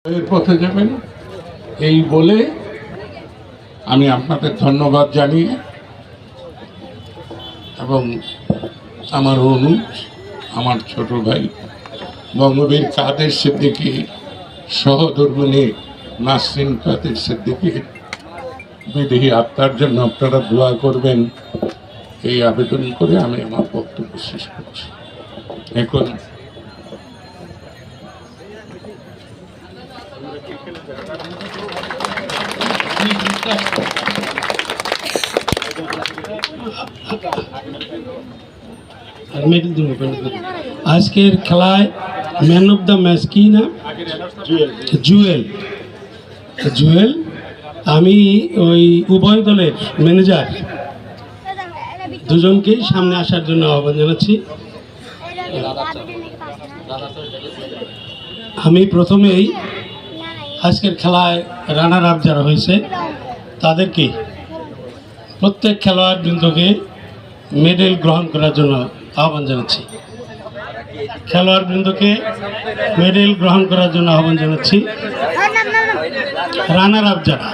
এর পথে যাবেন এই বলে আমি আপনাদের ধন্যবাদ জানিয়ে এবং আমার অনুজ আমার ছোট ভাই বঙ্গবীর কাদের সিদ্দিকী সহধর্মিণী নাসরিন কাদের সিদ্দিকীর বিদেহী আত্মার জন্য আপনারা দোয়া করবেন এই আবেদন করে আমি আমার বক্তব্য শেষ করছি। এখন আজকের খেলায় ম্যান অফ দ্য ম্যাচ কি না? জুয়েল। জুয়েল আমি ওই উভয় দলের ম্যানেজার দুজনকেই সামনে আসার জন্য আহ্বান জানাচ্ছি। আমি প্রথমেই আজকের খেলায় রানার আপ যারা হয়েছে তাদেরকে প্রত্যেক খেলোয়াড় বৃন্দকে মেডেল গ্রহণ করার জন্য আহ্বান জানাচ্ছি। খেলোয়াড় বৃন্দকে মেডেল গ্রহণ করার জন্য আহ্বান জানাচ্ছি। রানার আপ যারা